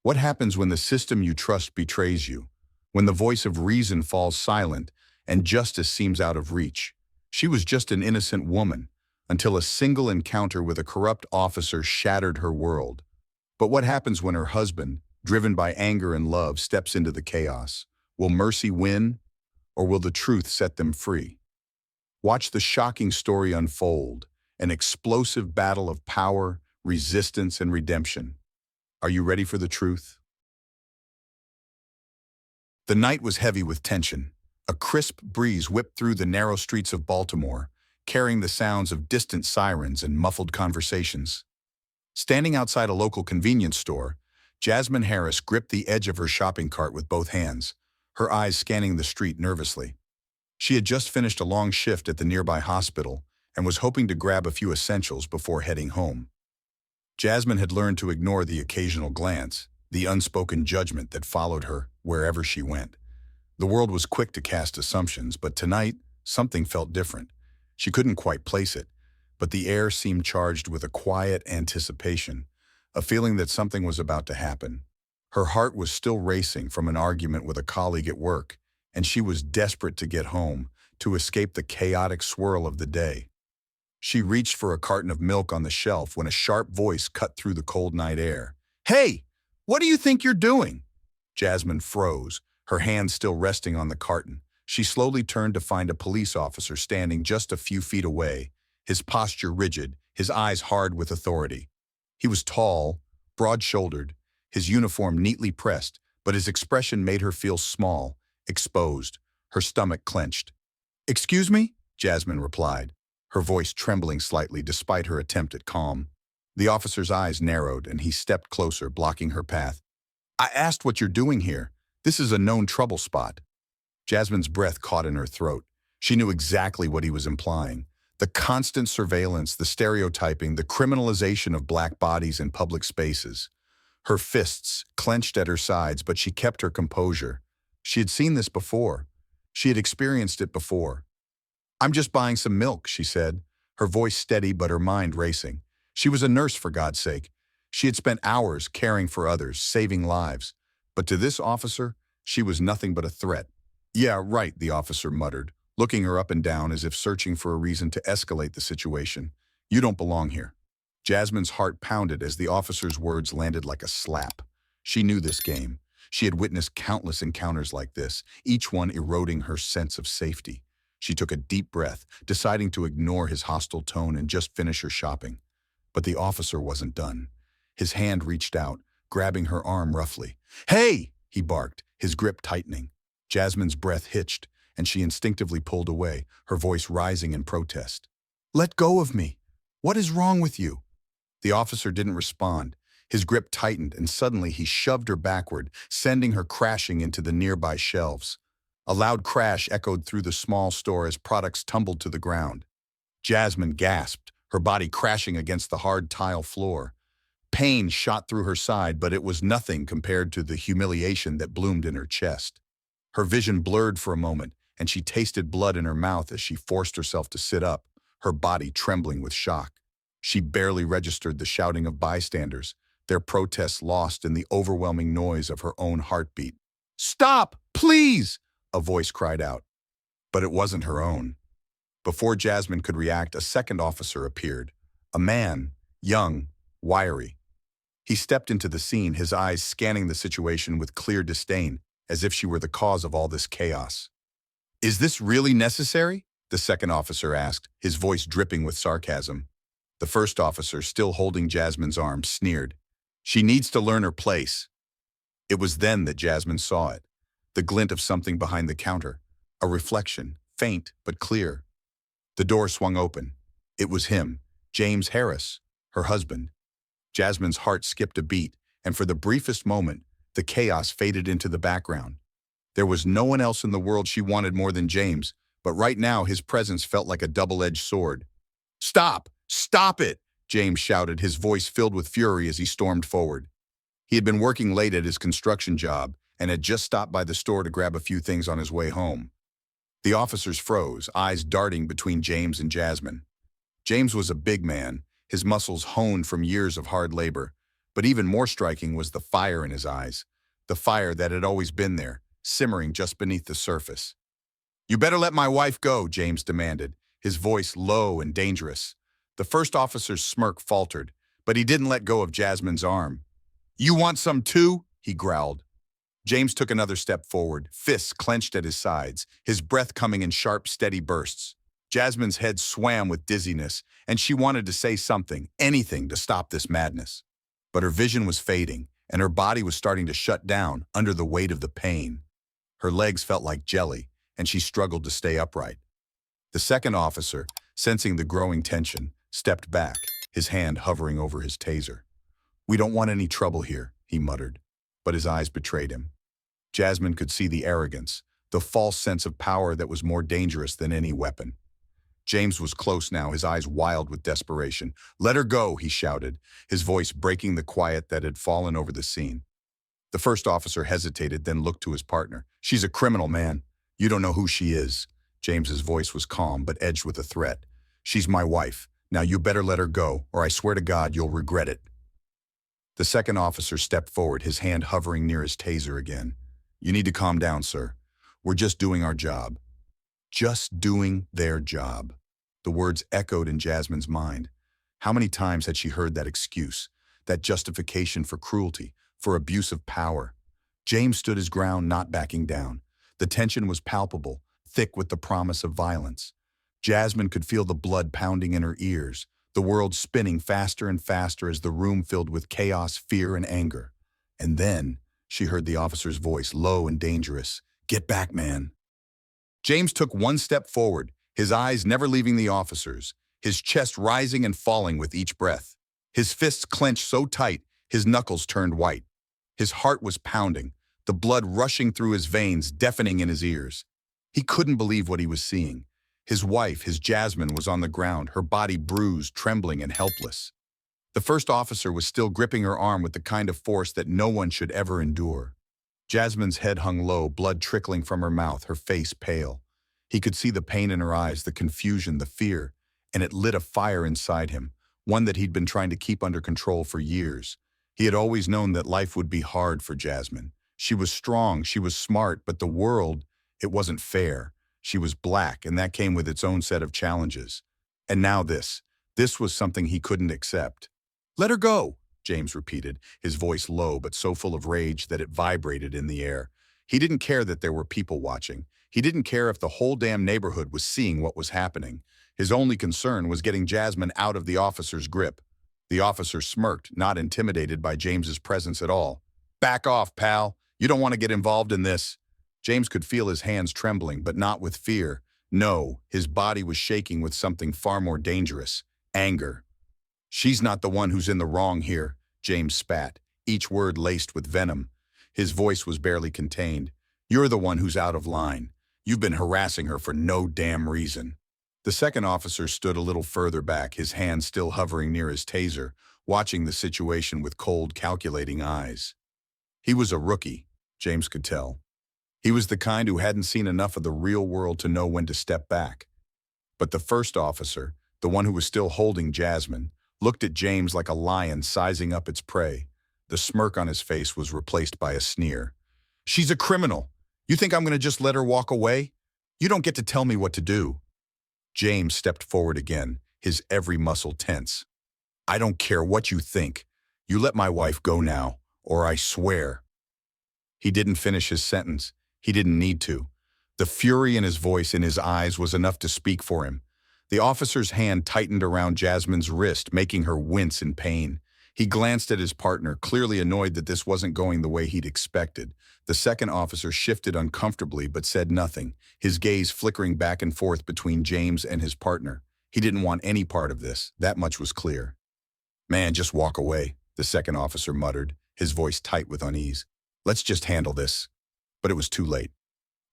What happens when the system you trust betrays you? When the voice of reason falls silent and justice seems out of reach? She was just an innocent woman until a single encounter with a corrupt officer shattered her world. But what happens when her husband, driven by anger and love, steps into the chaos? Will mercy win, or will the truth set them free? Watch the shocking story unfold, an explosive battle of power, resistance, and redemption. Are you ready for the truth? The night was heavy with tension. A crisp breeze whipped through the narrow streets of Baltimore, carrying the sounds of distant sirens and muffled conversations. Standing outside a local convenience store, Jasmine Harris gripped the edge of her shopping cart with both hands, her eyes scanning the street nervously. She had just finished a long shift at the nearby hospital and was hoping to grab a few essentials before heading home. Jasmine had learned to ignore the occasional glance, the unspoken judgment that followed her wherever she went. The world was quick to cast assumptions, but tonight, something felt different. She couldn't quite place it, but the air seemed charged with a quiet anticipation, a feeling that something was about to happen. Her heart was still racing from an argument with a colleague at work, and she was desperate to get home, to escape the chaotic swirl of the day. She reached for a carton of milk on the shelf when a sharp voice cut through the cold night air. "Hey, what do you think you're doing?" Jasmine froze, her hands still resting on the carton. She slowly turned to find a police officer standing just a few feet away, his posture rigid, his eyes hard with authority. He was tall, broad-shouldered, his uniform neatly pressed, but his expression made her feel small, exposed, her stomach clenched. "Excuse me?" Jasmine replied, her voice trembling slightly despite her attempt at calm. The officer's eyes narrowed, and he stepped closer, blocking her path. "I asked what you're doing here. This is a known trouble spot." Jasmine's breath caught in her throat. She knew exactly what he was implying. The constant surveillance, the stereotyping, the criminalization of black bodies in public spaces. Her fists clenched at her sides, but she kept her composure. She had seen this before. She had experienced it before. "I'm just buying some milk," she said, her voice steady but her mind racing. She was a nurse, for God's sake. She had spent hours caring for others, saving lives. But to this officer, she was nothing but a threat. "Yeah, right," the officer muttered, looking her up and down as if searching for a reason to escalate the situation. "You don't belong here." Jasmine's heart pounded as the officer's words landed like a slap. She knew this game. She had witnessed countless encounters like this, each one eroding her sense of safety. She took a deep breath, deciding to ignore his hostile tone and just finish her shopping. But the officer wasn't done. His hand reached out, grabbing her arm roughly. "Hey!" he barked, his grip tightening. Jasmine's breath hitched, and she instinctively pulled away, her voice rising in protest. "Let go of me! What is wrong with you?" The officer didn't respond. His grip tightened, and suddenly he shoved her backward, sending her crashing into the nearby shelves. A loud crash echoed through the small store as products tumbled to the ground. Jasmine gasped, her body crashing against the hard tile floor. Pain shot through her side, but it was nothing compared to the humiliation that bloomed in her chest. Her vision blurred for a moment, and she tasted blood in her mouth as she forced herself to sit up, her body trembling with shock. She barely registered the shouting of bystanders, their protests lost in the overwhelming noise of her own heartbeat. "Stop, please!" a voice cried out. But it wasn't her own. Before Jasmine could react, a second officer appeared. A man, young, wiry. He stepped into the scene, his eyes scanning the situation with clear disdain, as if she were the cause of all this chaos. "Is this really necessary?" the second officer asked, his voice dripping with sarcasm. The first officer, still holding Jasmine's arm, sneered. "She needs to learn her place." It was then that Jasmine saw it, the glint of something behind the counter, a reflection, faint but clear. The door swung open. It was him, James Harris, her husband. Jasmine's heart skipped a beat, and for the briefest moment, the chaos faded into the background. There was no one else in the world she wanted more than James, but right now his presence felt like a double-edged sword. "Stop! Stop it!" James shouted, his voice filled with fury as he stormed forward. He had been working late at his construction job and had just stopped by the store to grab a few things on his way home. The officers froze, eyes darting between James and Jasmine. James was a big man, his muscles honed from years of hard labor, But even more striking was the fire in his eyes, the fire that had always been there, simmering just beneath the surface. "You better let my wife go," James demanded, his voice low and dangerous. The first officer's smirk faltered, but he didn't let go of Jasmine's arm. "You want some too?" he growled. James took another step forward, fists clenched at his sides, his breath coming in sharp, steady bursts. Jasmine's head swam with dizziness, and she wanted to say something, anything to stop this madness. But her vision was fading, and her body was starting to shut down under the weight of the pain. Her legs felt like jelly, and she struggled to stay upright. The second officer, sensing the growing tension, stepped back, his hand hovering over his taser. "We don't want any trouble here," he muttered, but his eyes betrayed him. Jasmine could see the arrogance, the false sense of power that was more dangerous than any weapon. James was close now, his eyes wild with desperation. "Let her go," he shouted, his voice breaking the quiet that had fallen over the scene. The first officer hesitated, then looked to his partner. "She's a criminal, man. You don't know who she is." James's voice was calm, but edged with a threat. "She's my wife. Now you better let her go, or I swear to God you'll regret it." The second officer stepped forward, his hand hovering near his taser again. "You need to calm down, sir. We're just doing our job." Just doing their job. The words echoed in Jasmine's mind. How many times had she heard that excuse, that justification for cruelty, for abuse of power? James stood his ground, not backing down. The tension was palpable, thick with the promise of violence. Jasmine could feel the blood pounding in her ears, the world spinning faster and faster as the room filled with chaos, fear, and anger. And then she heard the officer's voice, low and dangerous. "Get back, man." James took one step forward, his eyes never leaving the officers, his chest rising and falling with each breath. His fists clenched so tight, his knuckles turned white. His heart was pounding, the blood rushing through his veins, deafening in his ears. He couldn't believe what he was seeing. His wife, his Jasmine, was on the ground, her body bruised, trembling, and helpless. The first officer was still gripping her arm with the kind of force that no one should ever endure. Jasmine's head hung low, blood trickling from her mouth, her face pale. He could see the pain in her eyes, the confusion, the fear, and it lit a fire inside him, one that he'd been trying to keep under control for years. He had always known that life would be hard for Jasmine. She was strong, she was smart, but the world, it wasn't fair. She was black, and that came with its own set of challenges. And now this was something he couldn't accept. "Let her go," James repeated, his voice low but so full of rage that it vibrated in the air. He didn't care that there were people watching. He didn't care if the whole damn neighborhood was seeing what was happening. His only concern was getting Jasmine out of the officer's grip. The officer smirked, not intimidated by James's presence at all. "Back off, pal. You don't want to get involved in this." James could feel his hands trembling, but not with fear. No, his body was shaking with something far more dangerous: anger. "She's not the one who's in the wrong here," James spat, each word laced with venom. His voice was barely contained. "You're the one who's out of line. You've been harassing her for no damn reason." The second officer stood a little further back, his hand still hovering near his taser, watching the situation with cold, calculating eyes. He was a rookie, James could tell. He was the kind who hadn't seen enough of the real world to know when to step back. But the first officer, the one who was still holding Jasmine, looked at James like a lion sizing up its prey. The smirk on his face was replaced by a sneer. "She's a criminal. You think I'm going to just let her walk away? You don't get to tell me what to do." James stepped forward again, his every muscle tense. "I don't care what you think. You let my wife go now, or I swear." He didn't finish his sentence. He didn't need to. The fury in his voice, in his eyes, was enough to speak for him. The officer's hand tightened around Jasmine's wrist, making her wince in pain. He glanced at his partner, clearly annoyed that this wasn't going the way he'd expected. The second officer shifted uncomfortably but said nothing, his gaze flickering back and forth between James and his partner. He didn't want any part of this, that much was clear. "Man, just walk away," the second officer muttered, his voice tight with unease. "Let's just handle this." But it was too late.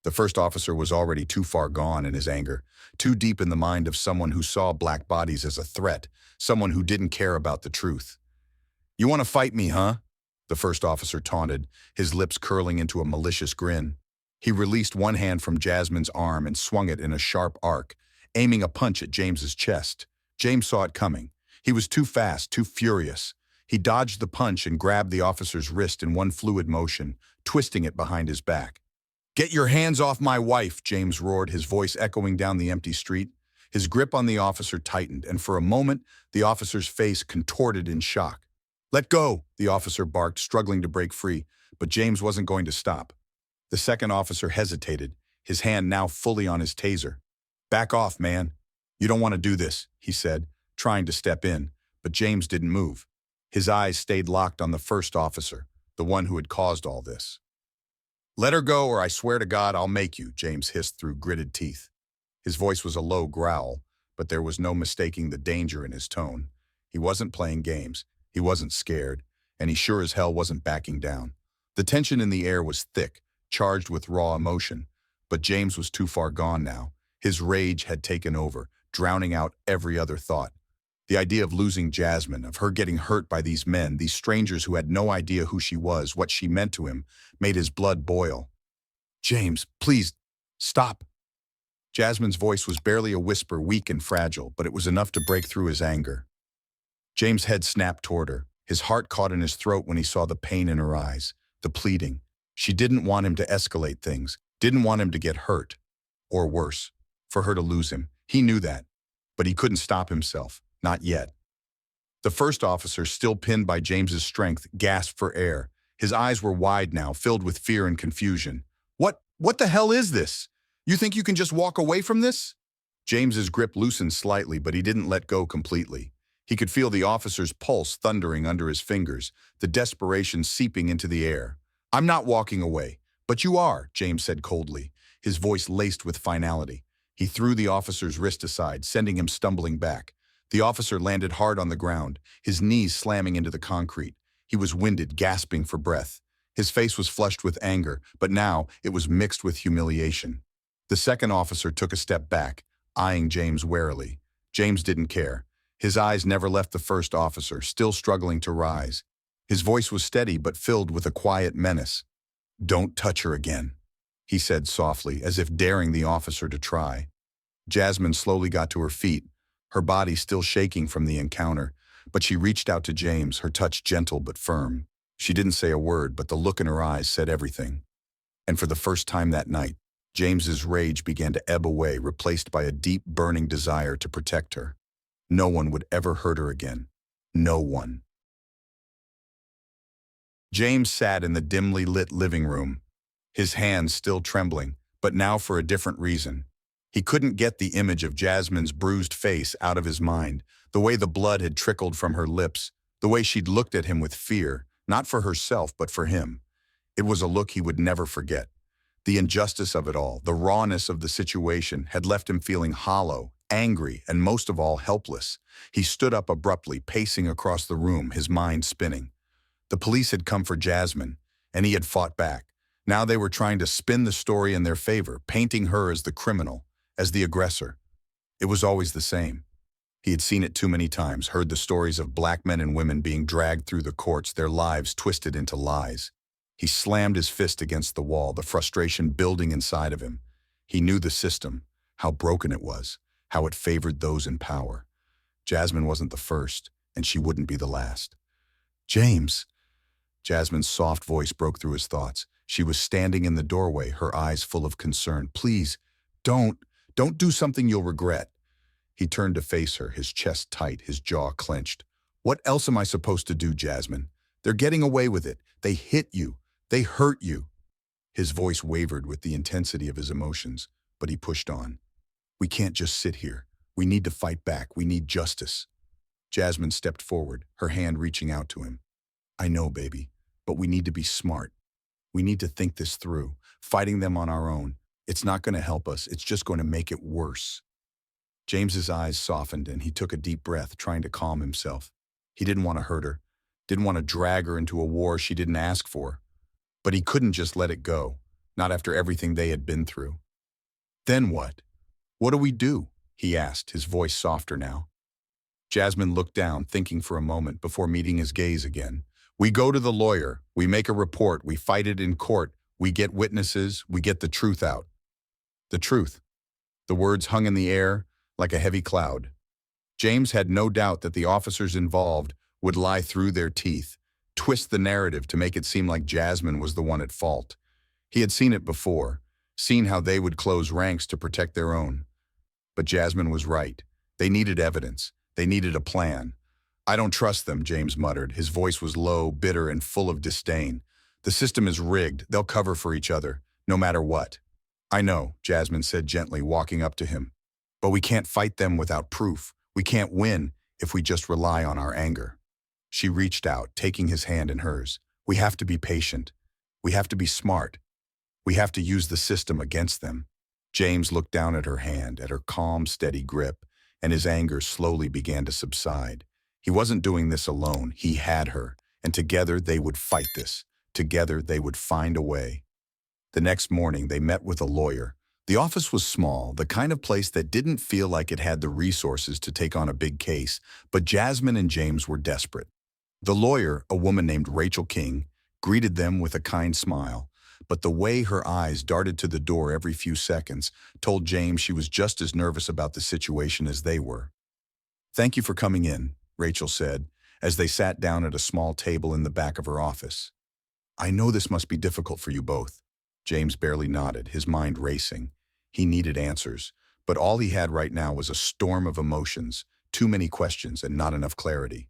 The first officer was already too far gone in his anger, too deep in the mind of someone who saw black bodies as a threat, someone who didn't care about the truth. "You want to fight me, huh?" the first officer taunted, his lips curling into a malicious grin. He released one hand from Jasmine's arm and swung it in a sharp arc, aiming a punch at James's chest. James saw it coming. He was too fast, too furious. He dodged the punch and grabbed the officer's wrist in one fluid motion, twisting it behind his back. "Get your hands off my wife," James roared, his voice echoing down the empty street. His grip on the officer tightened, and for a moment, the officer's face contorted in shock. "Let go," the officer barked, struggling to break free, but James wasn't going to stop. The second officer hesitated, his hand now fully on his taser. "Back off, man. You don't want to do this," he said, trying to step in, but James didn't move. His eyes stayed locked on the first officer, the one who had caused all this. "Let her go, or I swear to God I'll make you," James hissed through gritted teeth. His voice was a low growl, but there was no mistaking the danger in his tone. He wasn't playing games, he wasn't scared, and he sure as hell wasn't backing down. The tension in the air was thick, charged with raw emotion, but James was too far gone now. His rage had taken over, drowning out every other thought. The idea of losing Jasmine, of her getting hurt by these men, these strangers who had no idea who she was, what she meant to him, made his blood boil. "James, please, stop." Jasmine's voice was barely a whisper, weak and fragile, but it was enough to break through his anger. James' head snapped toward her. His heart caught in his throat when he saw the pain in her eyes, the pleading. She didn't want him to escalate things, didn't want him to get hurt. Or worse, for her to lose him. He knew that, but he couldn't stop himself. Not yet. The first officer, still pinned by James's strength, gasped for air. His eyes were wide now, filled with fear and confusion. What the hell is this? You think you can just walk away from this?" James's grip loosened slightly, but he didn't let go completely. He could feel the officer's pulse thundering under his fingers, the desperation seeping into the air. "I'm not walking away, but you are," James said coldly, his voice laced with finality. He threw the officer's wrist aside, sending him stumbling back. The officer landed hard on the ground, his knees slamming into the concrete. He was winded, gasping for breath. His face was flushed with anger, but now it was mixed with humiliation. The second officer took a step back, eyeing James warily. James didn't care. His eyes never left the first officer, still struggling to rise. His voice was steady but filled with a quiet menace. "Don't touch her again," he said softly, as if daring the officer to try. Jasmine slowly got to her feet, her body still shaking from the encounter, but she reached out to James, her touch gentle but firm. She didn't say a word, but the look in her eyes said everything. And for the first time that night, James's rage began to ebb away, replaced by a deep, burning desire to protect her. No one would ever hurt her again. No one. James sat in the dimly lit living room, his hands still trembling, but now for a different reason. He couldn't get the image of Jasmine's bruised face out of his mind, the way the blood had trickled from her lips, the way she'd looked at him with fear, not for herself, but for him. It was a look he would never forget. The injustice of it all, the rawness of the situation, had left him feeling hollow, angry, and most of all, helpless. He stood up abruptly, pacing across the room, his mind spinning. The police had come for Jasmine, and he had fought back. Now they were trying to spin the story in their favor, painting her as the criminal, as the aggressor. It was always the same. He had seen it too many times, heard the stories of black men and women being dragged through the courts, their lives twisted into lies. He slammed his fist against the wall, the frustration building inside of him. He knew the system, how broken it was, how it favored those in power. Jasmine wasn't the first, and she wouldn't be the last. "James!" Jasmine's soft voice broke through his thoughts. She was standing in the doorway, her eyes full of concern. "Please, don't do something you'll regret." He turned to face her, his chest tight, his jaw clenched. "What else am I supposed to do, Jasmine? They're getting away with it. They hit you. They hurt you." His voice wavered with the intensity of his emotions, but he pushed on. "We can't just sit here. We need to fight back. We need justice." Jasmine stepped forward, her hand reaching out to him. "I know, baby, but we need to be smart. We need to think this through. Fighting them on our own, it's not going to help us. It's just going to make it worse." James's eyes softened and he took a deep breath, trying to calm himself. He didn't want to hurt her, didn't want to drag her into a war she didn't ask for. But he couldn't just let it go, not after everything they had been through. "Then what? What do we do?" he asked, his voice softer now. Jasmine looked down, thinking for a moment before meeting his gaze again. "We go to the lawyer, we make a report, we fight it in court, we get witnesses, we get the truth out." The truth. The words hung in the air like a heavy cloud. James had no doubt that the officers involved would lie through their teeth, twist the narrative to make it seem like Jasmine was the one at fault. He had seen it before, seen how they would close ranks to protect their own. But Jasmine was right. They needed evidence. They needed a plan. "I don't trust them," James muttered. His voice was low, bitter, and full of disdain. "The system is rigged. They'll cover for each other, no matter what." "I know," Jasmine said gently, walking up to him. "But we can't fight them without proof. We can't win if we just rely on our anger." She reached out, taking his hand in hers. "We have to be patient. We have to be smart. We have to use the system against them." James looked down at her hand, at her calm, steady grip, and his anger slowly began to subside. He wasn't doing this alone. He had her, and together they would fight this. Together they would find a way. The next morning they met with a lawyer. The office was small, the kind of place that didn't feel like it had the resources to take on a big case, but Jasmine and James were desperate. The lawyer, a woman named Rachel King, greeted them with a kind smile, but the way her eyes darted to the door every few seconds told James she was just as nervous about the situation as they were. "Thank you for coming in," Rachel said, as they sat down at a small table in the back of her office. "I know this must be difficult for you both." James barely nodded, his mind racing. He needed answers, but all he had right now was a storm of emotions, too many questions and not enough clarity.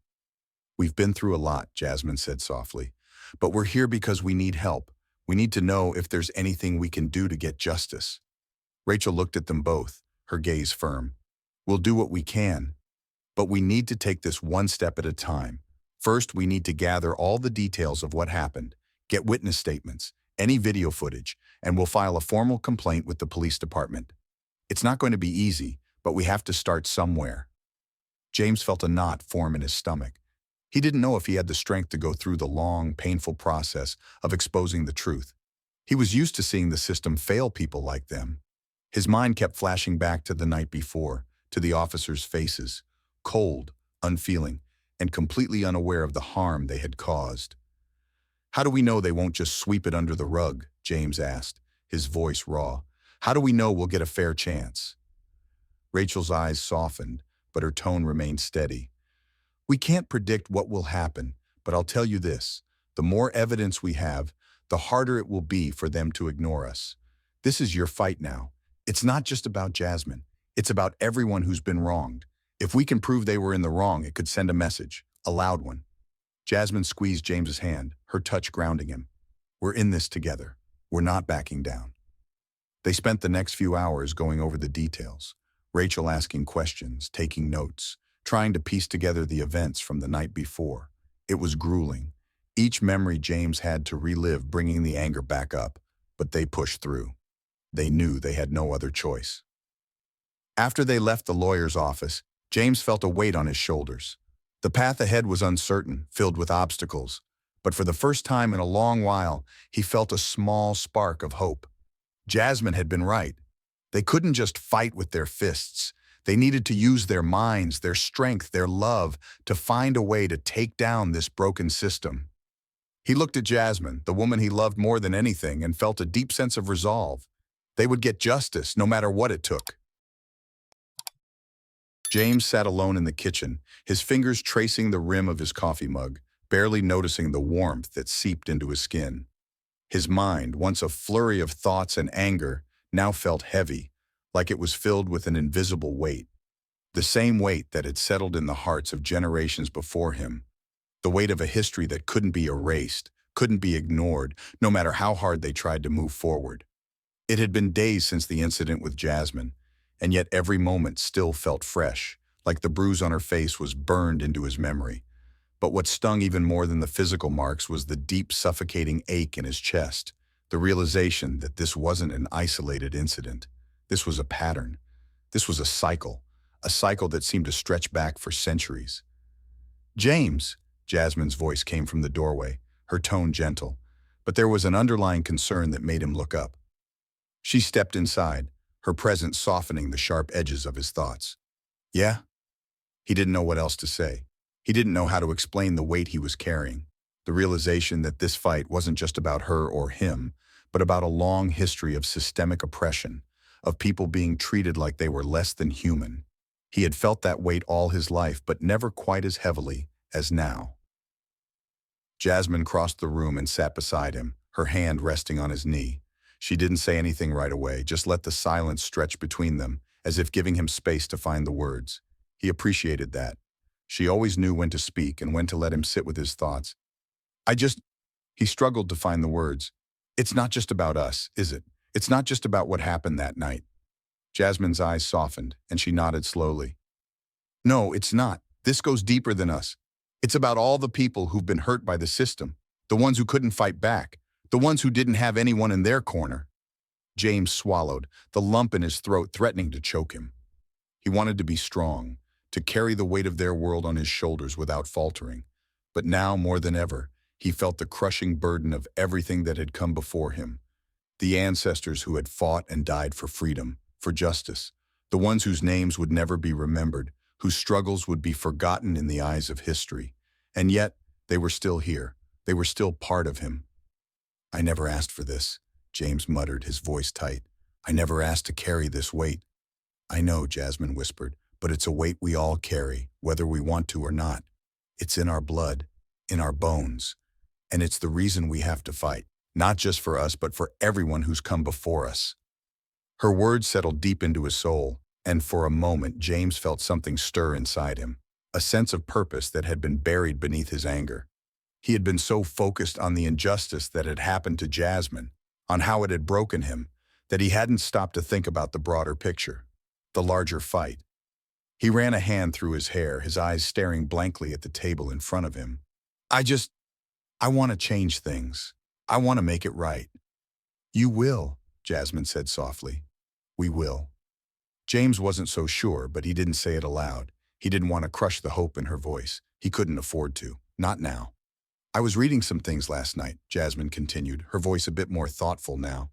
"We've been through a lot," Jasmine said softly, "but we're here because we need help. We need to know if there's anything we can do to get justice." Rachel looked at them both, her gaze firm. "We'll do what we can, but we need to take this one step at a time. First, we need to gather all the details of what happened, get witness statements, any video footage, and we'll file a formal complaint with the police department. It's not going to be easy, but we have to start somewhere." James felt a knot form in his stomach. He didn't know if he had the strength to go through the long, painful process of exposing the truth. He was used to seeing the system fail people like them. His mind kept flashing back to the night before, to the officers' faces, cold, unfeeling, and completely unaware of the harm they had caused. "How do we know they won't just sweep it under the rug?" James asked, his voice raw. "How do we know we'll get a fair chance?" Rachel's eyes softened, but her tone remained steady. "We can't predict what will happen, but I'll tell you this. The more evidence we have, the harder it will be for them to ignore us. This is your fight now. It's not just about Jasmine. It's about everyone who's been wronged. If we can prove they were in the wrong, it could send a message, a loud one." Jasmine squeezed James's hand, her touch grounding him. "We're in this together. We're not backing down." They spent the next few hours going over the details, Rachel asking questions, taking notes, trying to piece together the events from the night before. It was grueling. Each memory James had to relive, bringing the anger back up, but they pushed through. They knew they had no other choice. After they left the lawyer's office, James felt a weight on his shoulders. The path ahead was uncertain, filled with obstacles, but for the first time in a long while, he felt a small spark of hope. Jasmine had been right. They couldn't just fight with their fists. They needed to use their minds, their strength, their love to find a way to take down this broken system. He looked at Jasmine, the woman he loved more than anything, and felt a deep sense of resolve. They would get justice, no matter what it took. James sat alone in the kitchen, his fingers tracing the rim of his coffee mug, barely noticing the warmth that seeped into his skin. His mind, once a flurry of thoughts and anger, now felt heavy, like it was filled with an invisible weight. The same weight that had settled in the hearts of generations before him. The weight of a history that couldn't be erased, couldn't be ignored, no matter how hard they tried to move forward. It had been days since the incident with Jasmine, and yet every moment still felt fresh, like the bruise on her face was burned into his memory. But what stung even more than the physical marks was the deep, suffocating ache in his chest, the realization that this wasn't an isolated incident. This was a pattern. This was a cycle that seemed to stretch back for centuries. "James," Jasmine's voice came from the doorway, her tone gentle, but there was an underlying concern that made him look up. She stepped inside, her presence softening the sharp edges of his thoughts. "Yeah?" He didn't know what else to say. He didn't know how to explain the weight he was carrying, the realization that this fight wasn't just about her or him, but about a long history of systemic oppression, of people being treated like they were less than human. He had felt that weight all his life, but never quite as heavily, as now. Jasmine crossed the room and sat beside him, her hand resting on his knee. She didn't say anything right away, just let the silence stretch between them, as if giving him space to find the words. He appreciated that. She always knew when to speak and when to let him sit with his thoughts. I just... He struggled to find the words. It's not just about us, is it? It's not just about what happened that night. Jasmine's eyes softened, and she nodded slowly. No, it's not. This goes deeper than us. It's about all the people who've been hurt by the system, the ones who couldn't fight back, the ones who didn't have anyone in their corner. James swallowed, the lump in his throat threatening to choke him. He wanted to be strong, to carry the weight of their world on his shoulders without faltering. But now, more than ever, he felt the crushing burden of everything that had come before him. The ancestors who had fought and died for freedom, for justice, the ones whose names would never be remembered, whose struggles would be forgotten in the eyes of history. And yet, they were still here. They were still part of him. I never asked for this, James muttered, his voice tight. I never asked to carry this weight. I know, Jasmine whispered, but it's a weight we all carry, whether we want to or not. It's in our blood, in our bones. And it's the reason we have to fight, not just for us, but for everyone who's come before us. Her words settled deep into his soul, and for a moment James felt something stir inside him, a sense of purpose that had been buried beneath his anger. He had been so focused on the injustice that had happened to Jasmine, on how it had broken him, that he hadn't stopped to think about the broader picture, the larger fight. He ran a hand through his hair, his eyes staring blankly at the table in front of him. I want to change things. I want to make it right. You will, Jasmine said softly. We will. James wasn't so sure, but he didn't say it aloud. He didn't want to crush the hope in her voice. He couldn't afford to. Not now. I was reading some things last night, Jasmine continued, her voice a bit more thoughtful now,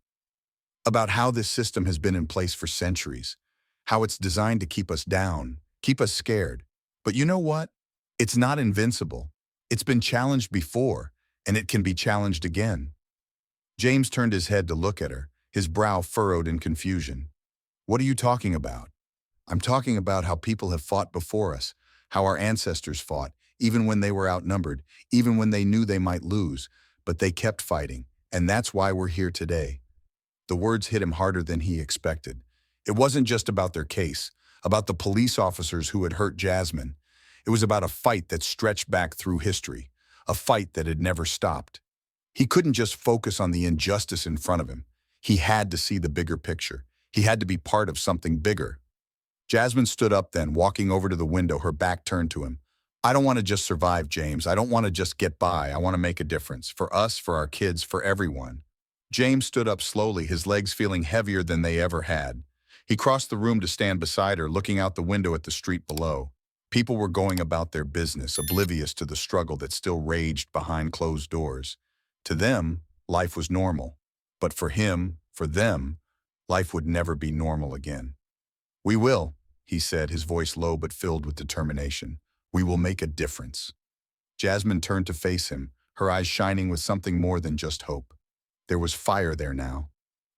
about how this system has been in place for centuries, how it's designed to keep us down, keep us scared. But you know what? It's not invincible. It's been challenged before, and it can be challenged again. James turned his head to look at her, his brow furrowed in confusion. What are you talking about? I'm talking about how people have fought before us, how our ancestors fought, even when they were outnumbered, even when they knew they might lose, but they kept fighting, and that's why we're here today. The words hit him harder than he expected. It wasn't just about their case, about the police officers who had hurt Jasmine. It was about a fight that stretched back through history, a fight that had never stopped. He couldn't just focus on the injustice in front of him. He had to see the bigger picture. He had to be part of something bigger. Jasmine stood up then, walking over to the window, her back turned to him. I don't want to just survive, James. I don't want to just get by. I want to make a difference. For us, for our kids, for everyone. James stood up slowly, his legs feeling heavier than they ever had. He crossed the room to stand beside her, looking out the window at the street below. People were going about their business, oblivious to the struggle that still raged behind closed doors. To them, life was normal. But for him, for them, life would never be normal again. We will, he said, his voice low but filled with determination. We will make a difference. Jasmine turned to face him, her eyes shining with something more than just hope. There was fire there now.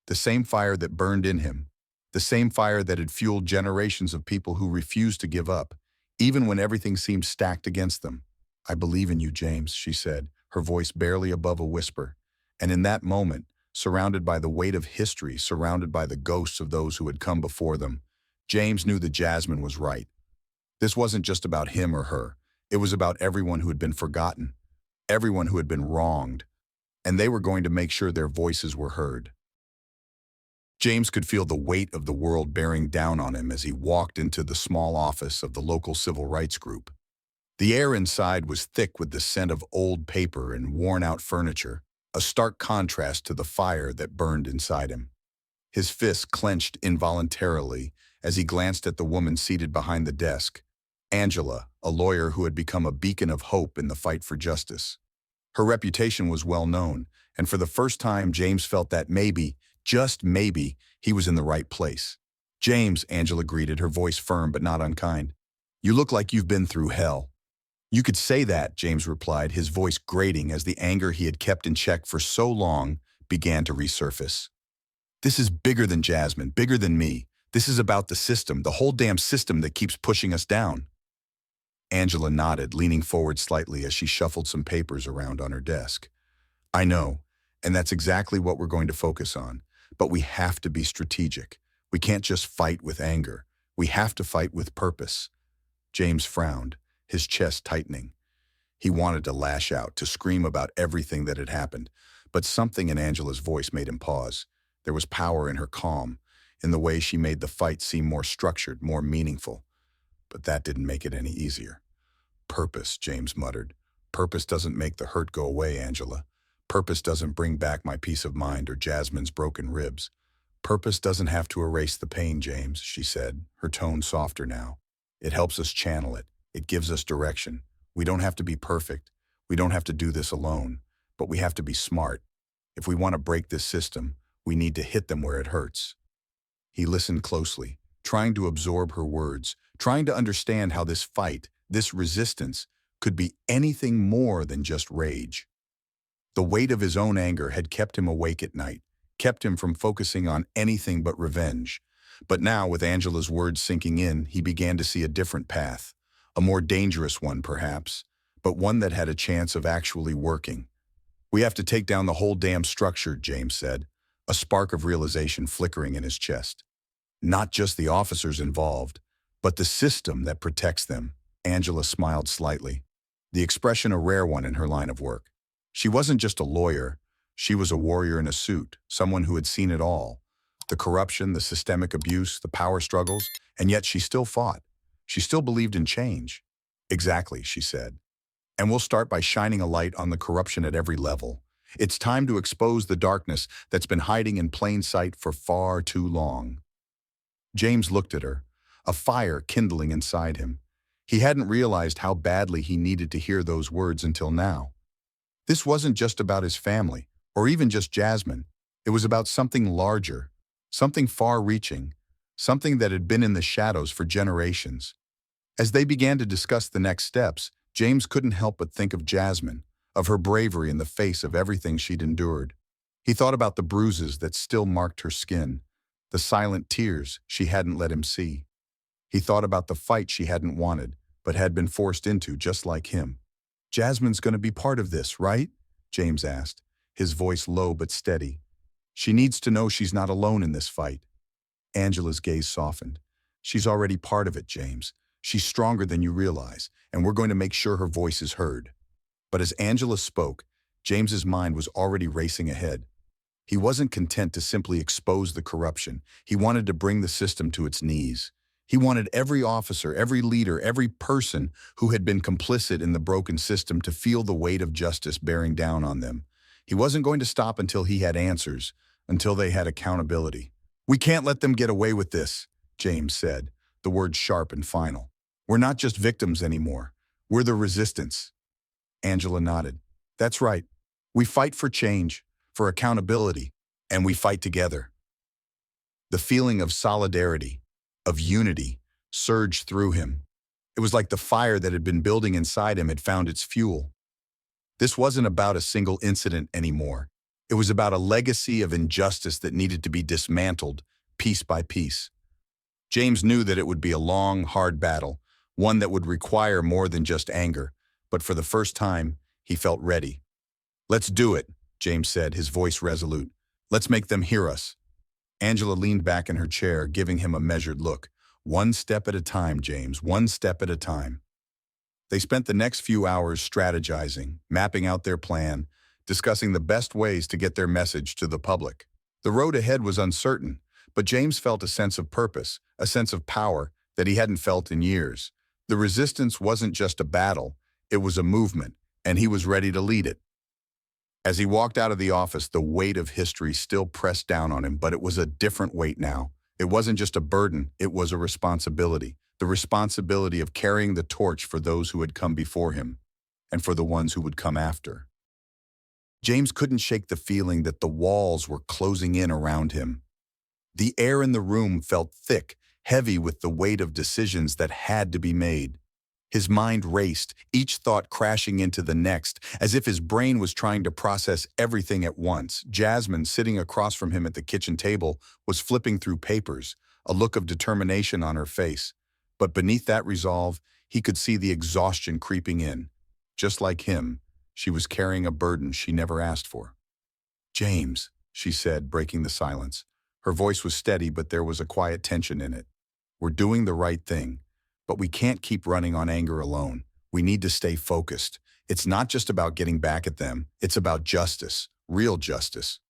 The same fire that burned in him. The same fire that had fueled generations of people who refused to give up, even when everything seemed stacked against them. I believe in you, James, she said, her voice barely above a whisper. And in that moment, surrounded by the weight of history, surrounded by the ghosts of those who had come before them, James knew that Jasmine was right. This wasn't just about him or her. It was about everyone who had been forgotten, everyone who had been wronged, and they were going to make sure their voices were heard. James could feel the weight of the world bearing down on him as he walked into the small office of the local civil rights group. The air inside was thick with the scent of old paper and worn-out furniture, a stark contrast to the fire that burned inside him. His fists clenched involuntarily as he glanced at the woman seated behind the desk, Angela, a lawyer who had become a beacon of hope in the fight for justice. Her reputation was well known, and for the first time James felt that maybe, just maybe, he was in the right place. James, Angela greeted, her voice firm but not unkind. You look like you've been through hell. You could say that, James replied, his voice grating as the anger he had kept in check for so long began to resurface. This is bigger than Jasmine, bigger than me. This is about the system, the whole damn system that keeps pushing us down. Angela nodded, leaning forward slightly as she shuffled some papers around on her desk. I know, and that's exactly what we're going to focus on. But we have to be strategic. We can't just fight with anger. We have to fight with purpose. James frowned, his chest tightening. He wanted to lash out, to scream about everything that had happened, but something in Angela's voice made him pause. There was power in her calm, in the way she made the fight seem more structured, more meaningful. But that didn't make it any easier. Purpose, James muttered. Purpose doesn't make the hurt go away, Angela. Purpose doesn't bring back my peace of mind or Jasmine's broken ribs. Purpose doesn't have to erase the pain, James, she said, her tone softer now. It helps us channel it. It gives us direction. We don't have to be perfect. We don't have to do this alone. But we have to be smart. If we want to break this system, we need to hit them where it hurts. He listened closely, trying to absorb her words, trying to understand how this fight, this resistance, could be anything more than just rage. The weight of his own anger had kept him awake at night, kept him from focusing on anything but revenge. But now, with Angela's words sinking in, he began to see a different path. A more dangerous one, perhaps, but one that had a chance of actually working. We have to take down the whole damn structure, James said, a spark of realization flickering in his chest. Not just the officers involved, but the system that protects them. Angela smiled slightly, the expression a rare one in her line of work. She wasn't just a lawyer, she was a warrior in a suit, someone who had seen it all. The corruption, the systemic abuse, the power struggles, and yet she still fought. She still believed in change. Exactly, she said. And we'll start by shining a light on the corruption at every level. It's time to expose the darkness that's been hiding in plain sight for far too long. James looked at her, a fire kindling inside him. He hadn't realized how badly he needed to hear those words until now. This wasn't just about his family, or even just Jasmine. It was about something larger, something far-reaching, something that had been in the shadows for generations. As they began to discuss the next steps, James couldn't help but think of Jasmine, of her bravery in the face of everything she'd endured. He thought about the bruises that still marked her skin, the silent tears she hadn't let him see. He thought about the fight she hadn't wanted, but had been forced into just like him. Jasmine's going to be part of this, right? James asked, his voice low but steady. She needs to know she's not alone in this fight. Angela's gaze softened. She's already part of it, James. She's stronger than you realize, and we're going to make sure her voice is heard. But as Angela spoke, James's mind was already racing ahead. He wasn't content to simply expose the corruption. He wanted to bring the system to its knees. He wanted every officer, every leader, every person who had been complicit in the broken system to feel the weight of justice bearing down on them. He wasn't going to stop until he had answers, until they had accountability. We can't let them get away with this, James said, the words sharp and final. We're not just victims anymore. We're the resistance. Angela nodded. That's right. We fight for change, for accountability, and we fight together. The feeling of solidarity, of unity, surged through him. It was like the fire that had been building inside him had found its fuel. This wasn't about a single incident anymore. It was about a legacy of injustice that needed to be dismantled, piece by piece. James knew that it would be a long, hard battle, one that would require more than just anger, but for the first time, he felt ready. Let's do it, James said, his voice resolute. Let's make them hear us. Angela leaned back in her chair, giving him a measured look. One step at a time, James, one step at a time. They spent the next few hours strategizing, mapping out their plan, discussing the best ways to get their message to the public. The road ahead was uncertain, but James felt a sense of purpose, a sense of power that he hadn't felt in years. The resistance wasn't just a battle, it was a movement, and he was ready to lead it. As he walked out of the office, the weight of history still pressed down on him, but it was a different weight now. It wasn't just a burden, it was a responsibility. The responsibility of carrying the torch for those who had come before him, and for the ones who would come after. James couldn't shake the feeling that the walls were closing in around him. The air in the room felt thick, heavy with the weight of decisions that had to be made. His mind raced, each thought crashing into the next, as if his brain was trying to process everything at once. Jasmine, sitting across from him at the kitchen table, was flipping through papers, a look of determination on her face. But beneath that resolve, He could see the exhaustion creeping in. Just like him, she was carrying a burden she never asked for. "James," she said, breaking the silence. Her voice was steady, but there was a quiet tension in it. "We're doing the right thing, but we can't keep running on anger alone. We need to stay focused. It's not just about getting back at them, it's about justice, real justice."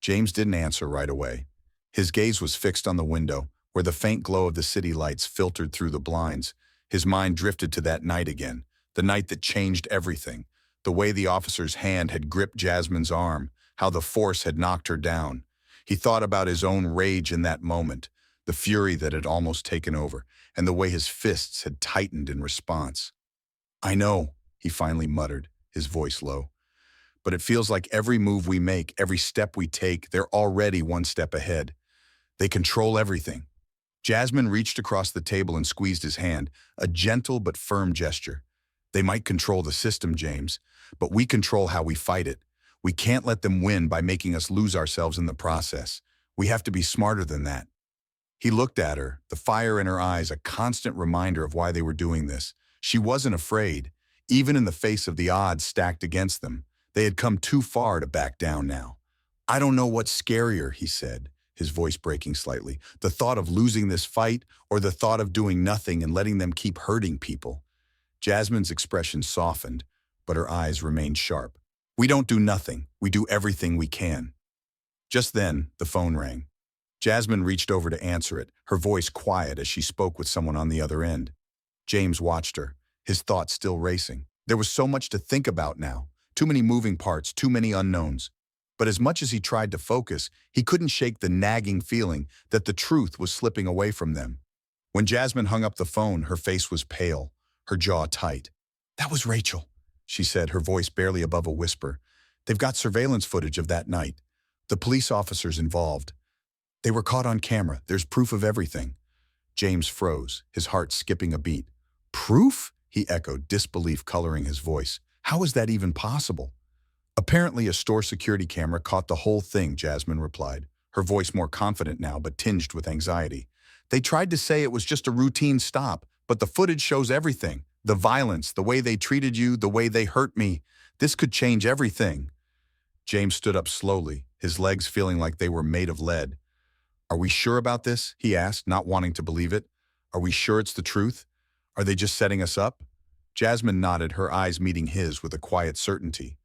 James didn't answer right away. His gaze was fixed on the window, where the faint glow of the city lights filtered through the blinds. His mind drifted to that night again, the night that changed everything. The way the officer's hand had gripped Jasmine's arm, how the force had knocked her down. He thought about his own rage in that moment, the fury that had almost taken over, and the way his fists had tightened in response. "I know," he finally muttered, his voice low. "But it feels like every move we make, every step we take, they're already one step ahead. They control everything." Jasmine reached across the table and squeezed his hand, a gentle but firm gesture. "They might control the system, James, but we control how we fight it. We can't let them win by making us lose ourselves in the process. We have to be smarter than that." He looked at her, the fire in her eyes a constant reminder of why they were doing this. She wasn't afraid, even in the face of the odds stacked against them. They had come too far to back down now. "I don't know what's scarier," he said, his voice breaking slightly. "The thought of losing this fight, or the thought of doing nothing and letting them keep hurting people?" Jasmine's expression softened, but her eyes remained sharp. "We don't do nothing. We do everything we can." Just then, the phone rang. Jasmine reached over to answer it, her voice quiet as she spoke with someone on the other end. James watched her, his thoughts still racing. There was so much to think about now. Too many moving parts, too many unknowns. But as much as he tried to focus, he couldn't shake the nagging feeling that the truth was slipping away from them. When Jasmine hung up the phone, her face was pale, her jaw tight. "That was Rachel," she said, her voice barely above a whisper. "They've got surveillance footage of that night. The police officers involved. They were caught on camera. There's proof of everything." James froze, his heart skipping a beat. "Proof?" he echoed, disbelief coloring his voice. "How is that even possible?" "Apparently a store security camera caught the whole thing," Jasmine replied, her voice more confident now but tinged with anxiety. "They tried to say it was just a routine stop, but the footage shows everything. The violence, the way they treated you, the way they hurt me. This could change everything." James stood up slowly, his legs feeling like they were made of lead. "Are we sure about this?" he asked, not wanting to believe it. "Are we sure it's the truth? Are they just setting us up?" Jasmine nodded, her eyes meeting his with a quiet certainty.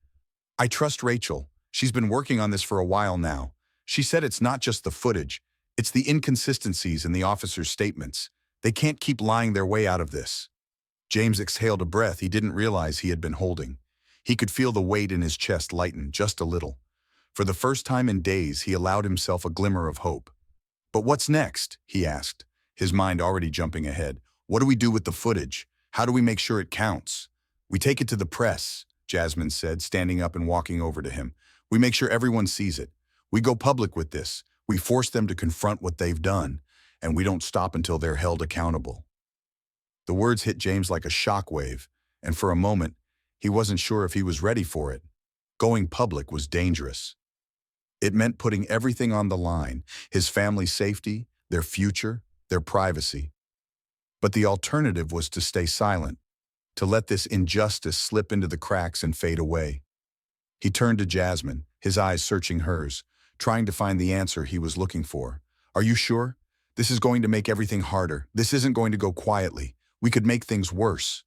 "I trust Rachel. She's been working on this for a while now. She said it's not just the footage, it's the inconsistencies in the officers' statements. They can't keep lying their way out of this." James exhaled a breath he didn't realize he had been holding. He could feel the weight in his chest lighten just a little. For the first time in days, he allowed himself a glimmer of hope. "But what's next?" he asked, his mind already jumping ahead. "What do we do with the footage? How do we make sure it counts?" "We take it to the press," Jasmine said, standing up and walking over to him. "We make sure everyone sees it. We go public with this. We force them to confront what they've done, and we don't stop until they're held accountable." The words hit James like a shockwave, and for a moment, he wasn't sure if he was ready for it. Going public was dangerous. It meant putting everything on the line, his family's safety, their future, their privacy. But the alternative was to stay silent, to let this injustice slip into the cracks and fade away. He turned to Jasmine, his eyes searching hers, trying to find the answer he was looking for. "Are you sure? This is going to make everything harder. This isn't going to go quietly. We could make things worse."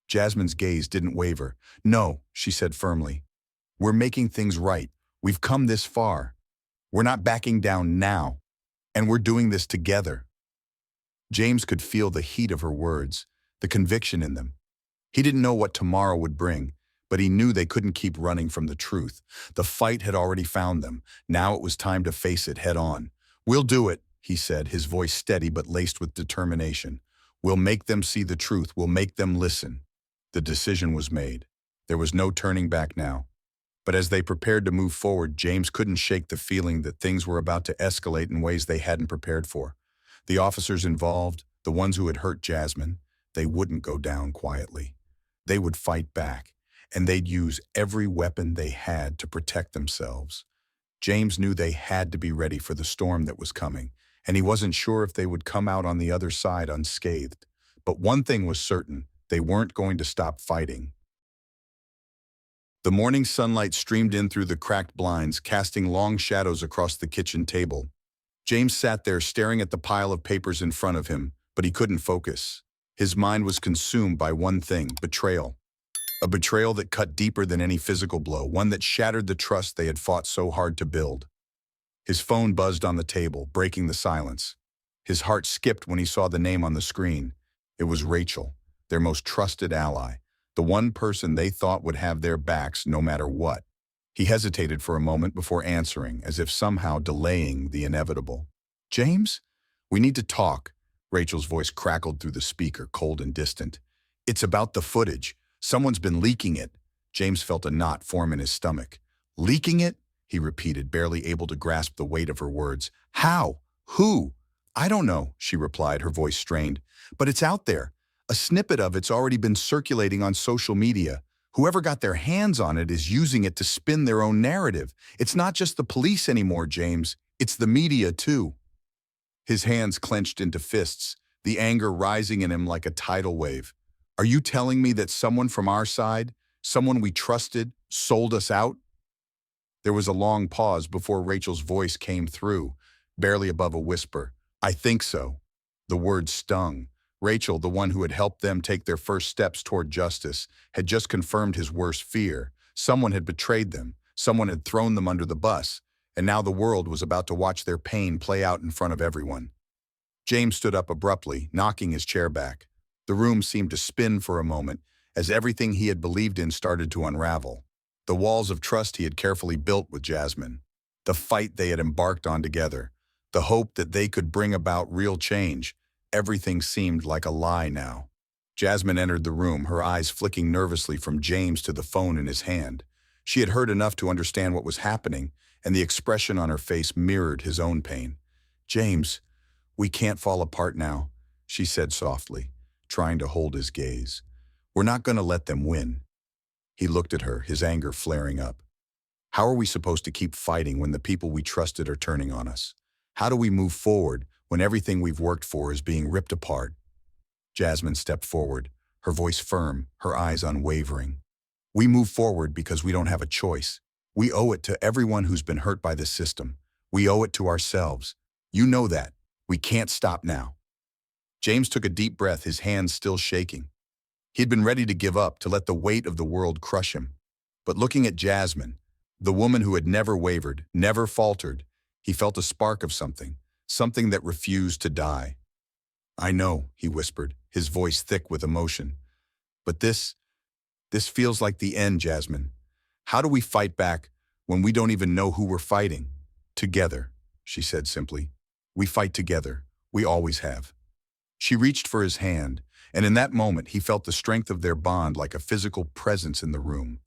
Jasmine's gaze didn't waver. "No," she said firmly. "We're making things right. We've come this far. We're not backing down now. And we're doing this together." James could feel the heat of her words, the conviction in them. He didn't know what tomorrow would bring, but he knew they couldn't keep running from the truth. The fight had already found them. Now it was time to face it head on. "We'll do it," he said, his voice steady but laced with determination. "We'll make them see the truth. We'll make them listen." The decision was made. There was no turning back now. But as they prepared to move forward, James couldn't shake the feeling that things were about to escalate in ways they hadn't prepared for. The officers involved, the ones who had hurt Jasmine, they wouldn't go down quietly. They would fight back, and they'd use every weapon they had to protect themselves. James knew they had to be ready for the storm that was coming, and he wasn't sure if they would come out on the other side unscathed. But one thing was certain, they weren't going to stop fighting. The morning sunlight streamed in through the cracked blinds, casting long shadows across the kitchen table. James sat there staring at the pile of papers in front of him, but he couldn't focus. His mind was consumed by one thing: betrayal. A betrayal that cut deeper than any physical blow, one that shattered the trust they had fought so hard to build. His phone buzzed on the table, breaking the silence. His heart skipped when he saw the name on the screen. It was Rachel, their most trusted ally, the one person they thought would have their backs no matter what. He hesitated for a moment before answering, as if somehow delaying the inevitable. "James? We need to talk." Rachel's voice crackled through the speaker, cold and distant. "It's about the footage. Someone's been leaking it." James felt a knot form in his stomach. "Leaking it?" he repeated, barely able to grasp the weight of her words. "How? Who?" "I don't know," she replied, her voice strained. "But it's out there. A snippet of it's already been circulating on social media. Whoever got their hands on it is using it to spin their own narrative. It's not just the police anymore, James. It's the media, too." His hands clenched into fists, the anger rising in him like a tidal wave. "Are you telling me that someone from our side, someone we trusted, sold us out?" There was a long pause before Rachel's voice came through, barely above a whisper. "I think so." The word stung. Rachel, the one who had helped them take their first steps toward justice, had just confirmed his worst fear. Someone had betrayed them, someone had thrown them under the bus, and now the world was about to watch their pain play out in front of everyone. James stood up abruptly, knocking his chair back. The room seemed to spin for a moment, as everything he had believed in started to unravel. The walls of trust he had carefully built with Jasmine, the fight they had embarked on together, the hope that they could bring about real change. Everything seemed like a lie now. Jasmine entered the room, her eyes flicking nervously from James to the phone in his hand. She had heard enough to understand what was happening, and the expression on her face mirrored his own pain. "James, we can't fall apart now," she said softly, trying to hold his gaze. "We're not going to let them win." He looked at her, his anger flaring up. "How are we supposed to keep fighting when the people we trusted are turning on us? How do we move forward when everything we've worked for is being ripped apart?" Jasmine stepped forward, her voice firm, her eyes unwavering. "We move forward because we don't have a choice. We owe it to everyone who's been hurt by this system. We owe it to ourselves. You know that. We can't stop now." James took a deep breath, his hands still shaking. He had been ready to give up, to let the weight of the world crush him. But looking at Jasmine, the woman who had never wavered, never faltered, he felt a spark of something that refused to die. "I know," he whispered, his voice thick with emotion. "But this feels like the end, Jasmine. How do we fight back when we don't even know who we're fighting?" "Together," she said simply. "We fight together. We always have." She reached for his hand, and in that moment he felt the strength of their bond like a physical presence in the room.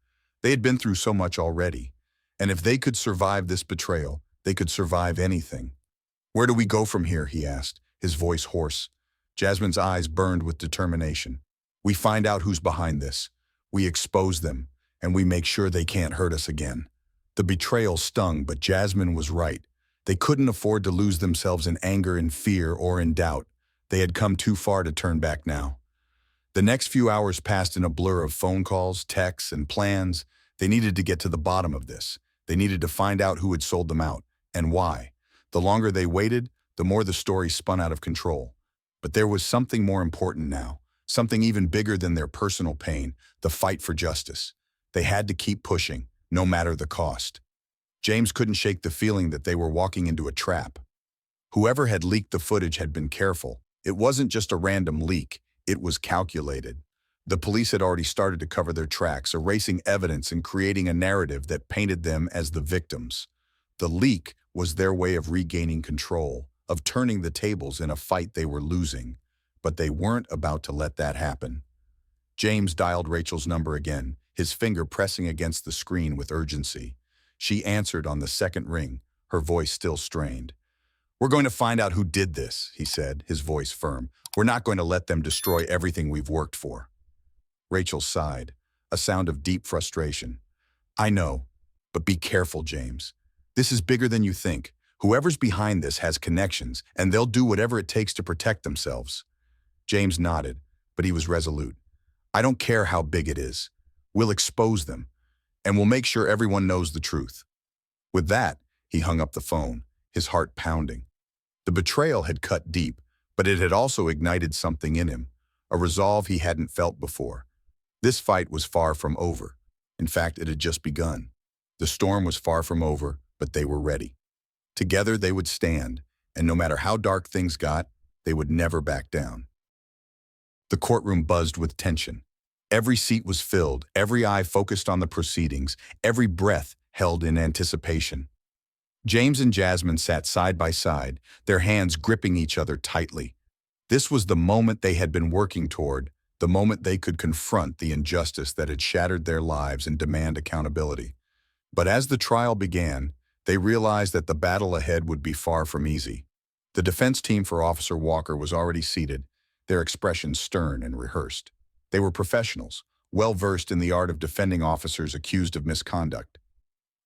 They had been through so much already, and if they could survive this betrayal, they could survive anything. "Where do we go from here?" he asked, his voice hoarse. Jasmine's eyes burned with determination. "We find out who's behind this. We expose them, and we make sure they can't hurt us again." The betrayal stung, but Jasmine was right. They couldn't afford to lose themselves in anger, in fear, or in doubt. They had come too far to turn back now. The next few hours passed in a blur of phone calls, texts, and plans. They needed to get to the bottom of this. They needed to find out who had sold them out, and why. The longer they waited, the more the story spun out of control. But there was something more important now, something even bigger than their personal pain, the fight for justice. They had to keep pushing, no matter the cost. James couldn't shake the feeling that they were walking into a trap. Whoever had leaked the footage had been careful. It wasn't just a random leak, it was calculated. The police had already started to cover their tracks, erasing evidence and creating a narrative that painted them as the victims. The leak was their way of regaining control, of turning the tables in a fight they were losing. But they weren't about to let that happen. James dialed Rachel's number again, his finger pressing against the screen with urgency. She answered on the second ring, her voice still strained. "We're going to find out who did this," he said, his voice firm. "We're not going to let them destroy everything we've worked for." Rachel sighed, a sound of deep frustration. "I know, but be careful, James. This is bigger than you think. Whoever's behind this has connections, and they'll do whatever it takes to protect themselves." James nodded, but he was resolute. "I don't care how big it is. We'll expose them, and we'll make sure everyone knows the truth." With that, he hung up the phone, his heart pounding. The betrayal had cut deep, but it had also ignited something in him, a resolve he hadn't felt before. This fight was far from over. In fact, it had just begun. The storm was far from over, but they were ready. Together they would stand, and no matter how dark things got, they would never back down. The courtroom buzzed with tension. Every seat was filled, every eye focused on the proceedings, every breath held in anticipation. James and Jasmine sat side by side, their hands gripping each other tightly. This was the moment they had been working toward, the moment they could confront the injustice that had shattered their lives and demand accountability. But as the trial began, they realized that the battle ahead would be far from easy. The defense team for Officer Walker was already seated, their expressions stern and rehearsed. They were professionals, well-versed in the art of defending officers accused of misconduct.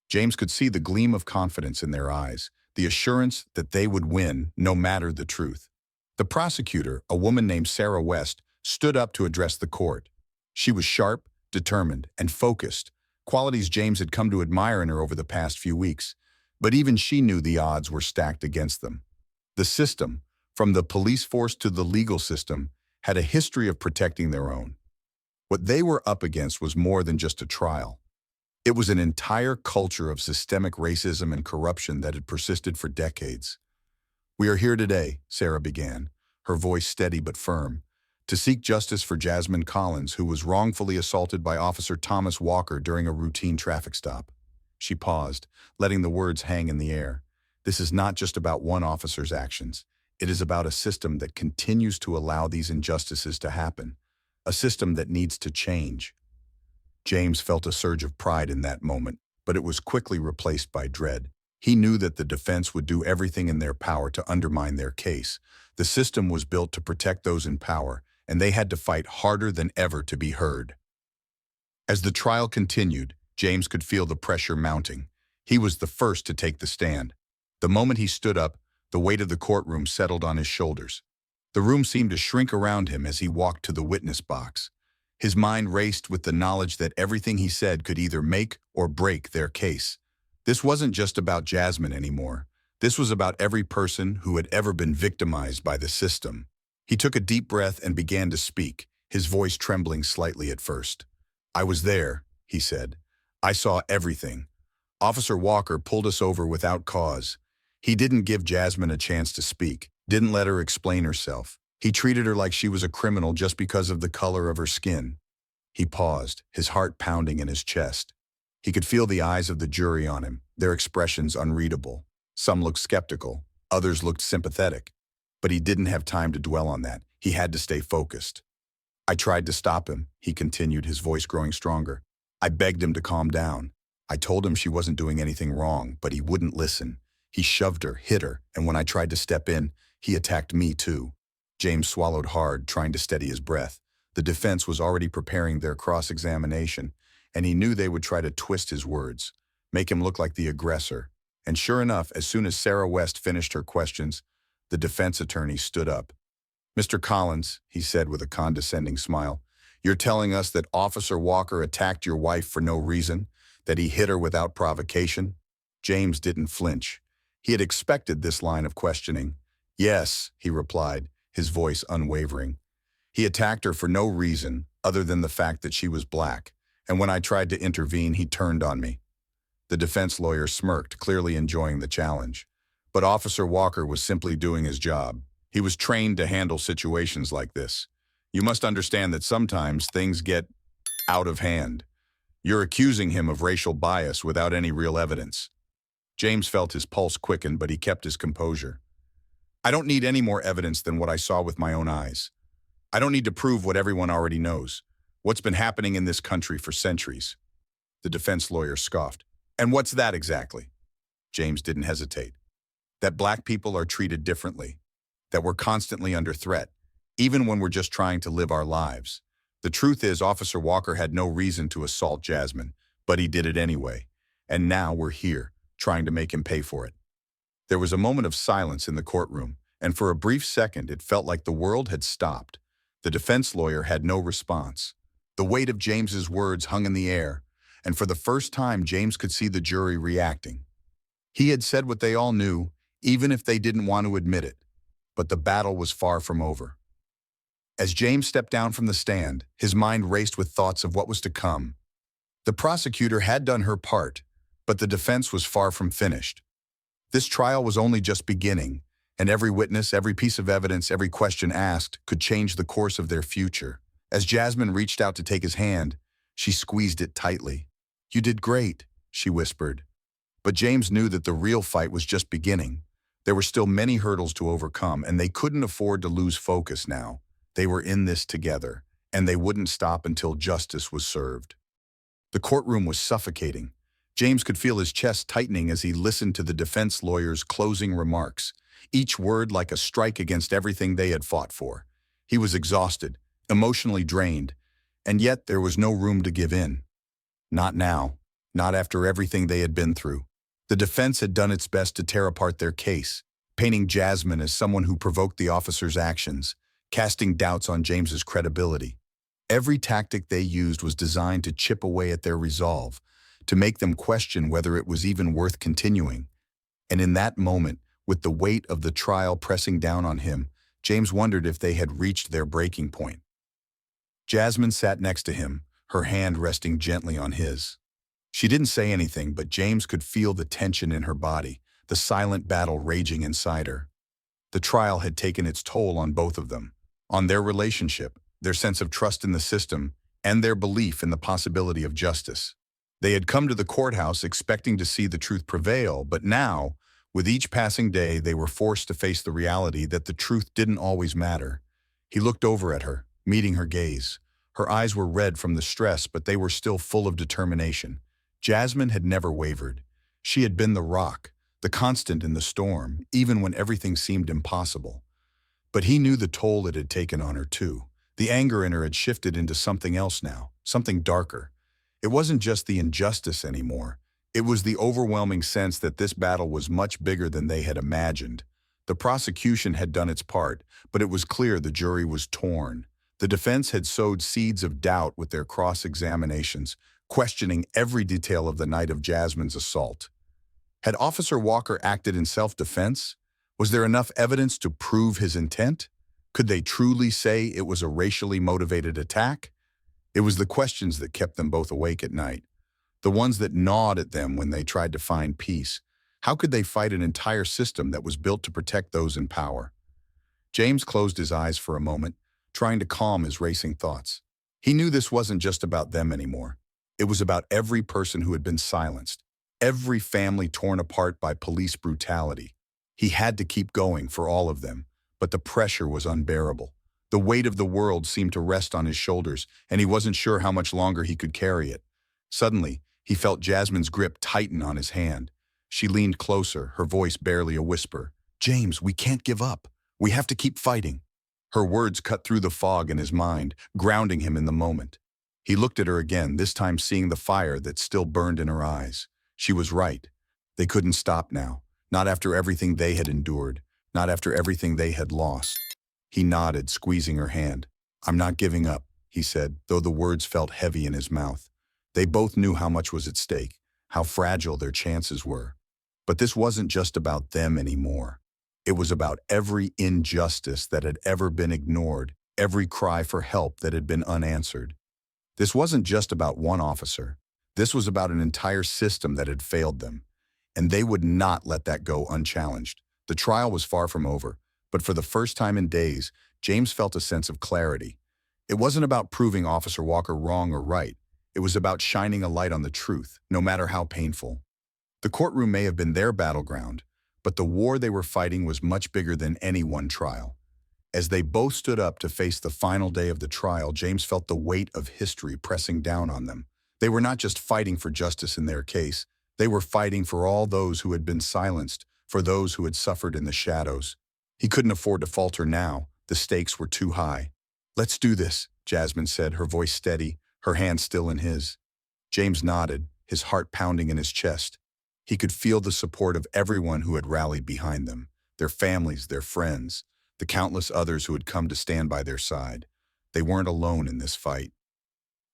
James could see the gleam of confidence in their eyes, the assurance that they would win no matter the truth. The prosecutor, a woman named Sarah West, stood up to address the court. She was sharp, determined, and focused, qualities James had come to admire in her over the past few weeks. But even she knew the odds were stacked against them. The system, from the police force to the legal system, had a history of protecting their own. What they were up against was more than just a trial. It was an entire culture of systemic racism and corruption that had persisted for decades. "We are here today," Sarah began, her voice steady but firm, "to seek justice for Jasmine Collins, who was wrongfully assaulted by Officer Thomas Walker during a routine traffic stop." She paused, letting the words hang in the air. This is not just about one officer's actions. It is about a system that continues to allow these injustices to happen, a system that needs to change. James felt a surge of pride in that moment, but it was quickly replaced by dread. He knew that the defense would do everything in their power to undermine their case. The system was built to protect those in power, and they had to fight harder than ever to be heard. As the trial continued, James could feel the pressure mounting. He was the first to take the stand. The moment he stood up, the weight of the courtroom settled on his shoulders. The room seemed to shrink around him as he walked to the witness box. His mind raced with the knowledge that everything he said could either make or break their case. This wasn't just about Jasmine anymore. This was about every person who had ever been victimized by the system. He took a deep breath and began to speak, his voice trembling slightly at first. "I was there," he said. "I saw everything. Officer Walker pulled us over without cause. He didn't give Jasmine a chance to speak, didn't let her explain herself. He treated her like she was a criminal just because of the color of her skin." He paused, his heart pounding in his chest. He could feel the eyes of the jury on him, their expressions unreadable. Some looked skeptical, others looked sympathetic. But he didn't have time to dwell on that. He had to stay focused. "I tried to stop him," he continued, his voice growing stronger. "I begged him to calm down. I told him she wasn't doing anything wrong, but he wouldn't listen. He shoved her, hit her, and when I tried to step in, he attacked me too." James swallowed hard, trying to steady his breath. The defense was already preparing their cross-examination, and he knew they would try to twist his words, make him look like the aggressor. And sure enough, as soon as Sarah West finished her questions, the defense attorney stood up. "Mr. Collins," he said with a condescending smile, "you're telling us that Officer Walker attacked your wife for no reason, that he hit her without provocation?" James didn't flinch. He had expected this line of questioning. "Yes," he replied, his voice unwavering. "He attacked her for no reason other than the fact that she was black, and when I tried to intervene, he turned on me." The defense lawyer smirked, clearly enjoying the challenge. But Officer Walker was simply doing his job. He was trained to handle situations like this. You must understand that sometimes things get out of hand. You're accusing him of racial bias without any real evidence. James felt his pulse quicken, but he kept his composure. "I don't need any more evidence than what I saw with my own eyes. I don't need to prove what everyone already knows, what's been happening in this country for centuries." The defense lawyer scoffed. "And what's that exactly?" James didn't hesitate. "That black people are treated differently, that we're constantly under threat, even when we're just trying to live our lives. The truth is, Officer Walker had no reason to assault Jasmine, but he did it anyway. And now we're here, trying to make him pay for it." There was a moment of silence in the courtroom, and for a brief second it felt like the world had stopped. The defense lawyer had no response. The weight of James's words hung in the air, and for the first time James could see the jury reacting. He had said what they all knew, even if they didn't want to admit it. But the battle was far from over. As James stepped down from the stand, his mind raced with thoughts of what was to come. The prosecutor had done her part, but the defense was far from finished. This trial was only just beginning, and every witness, every piece of evidence, every question asked could change the course of their future. As Jasmine reached out to take his hand, she squeezed it tightly. "You did great," she whispered. But James knew that the real fight was just beginning. There were still many hurdles to overcome, and they couldn't afford to lose focus now. They were in this together, and they wouldn't stop until justice was served. The courtroom was suffocating. James could feel his chest tightening as he listened to the defense lawyer's closing remarks, each word like a strike against everything they had fought for. He was exhausted, emotionally drained, and yet there was no room to give in. Not now, not after everything they had been through. The defense had done its best to tear apart their case, painting Jasmine as someone who provoked the officer's actions, casting doubts on James's credibility. Every tactic they used was designed to chip away at their resolve, to make them question whether it was even worth continuing. And in that moment, with the weight of the trial pressing down on him, James wondered if they had reached their breaking point. Jasmine sat next to him, her hand resting gently on his. She didn't say anything, but James could feel the tension in her body, the silent battle raging inside her. The trial had taken its toll on both of them, on their relationship, their sense of trust in the system, and their belief in the possibility of justice. They had come to the courthouse expecting to see the truth prevail, but now, with each passing day, they were forced to face the reality that the truth didn't always matter. He looked over at her, meeting her gaze. Her eyes were red from the stress, but they were still full of determination. Jasmine had never wavered. She had been the rock, the constant in the storm, even when everything seemed impossible. But he knew the toll it had taken on her too. The anger in her had shifted into something else now, something darker. It wasn't just the injustice anymore. It was the overwhelming sense that this battle was much bigger than they had imagined. The prosecution had done its part, but it was clear the jury was torn. The defense had sowed seeds of doubt with their cross-examinations, questioning every detail of the night of Jasmine's assault. Had Officer Walker acted in self-defense? Was there enough evidence to prove his intent? Could they truly say it was a racially motivated attack? It was the questions that kept them both awake at night, the ones that gnawed at them when they tried to find peace. How could they fight an entire system that was built to protect those in power? James closed his eyes for a moment, trying to calm his racing thoughts. He knew this wasn't just about them anymore. It was about every person who had been silenced, every family torn apart by police brutality. He had to keep going for all of them, but the pressure was unbearable. The weight of the world seemed to rest on his shoulders, and he wasn't sure how much longer he could carry it. Suddenly, he felt Jasmine's grip tighten on his hand. She leaned closer, her voice barely a whisper. "James, we can't give up. We have to keep fighting." Her words cut through the fog in his mind, grounding him in the moment. He looked at her again, this time seeing the fire that still burned in her eyes. She was right. They couldn't stop now, not after everything they had endured, not after everything they had lost. He nodded, squeezing her hand. "I'm not giving up," he said, though the words felt heavy in his mouth. They both knew how much was at stake, how fragile their chances were. But this wasn't just about them anymore. It was about every injustice that had ever been ignored, every cry for help that had been unanswered. This wasn't just about one officer. This was about an entire system that had failed them. And they would not let that go unchallenged. The trial was far from over, but for the first time in days, James felt a sense of clarity. It wasn't about proving Officer Walker wrong or right. It was about shining a light on the truth, no matter how painful. The courtroom may have been their battleground, but the war they were fighting was much bigger than any one trial. As they both stood up to face the final day of the trial, James felt the weight of history pressing down on them. They were not just fighting for justice in their case. They were fighting for all those who had been silenced, for those who had suffered in the shadows. He couldn't afford to falter now. The stakes were too high. "Let's do this," Jasmine said, her voice steady, her hand still in his. James nodded, his heart pounding in his chest. He could feel the support of everyone who had rallied behind them, their families, their friends, the countless others who had come to stand by their side. They weren't alone in this fight.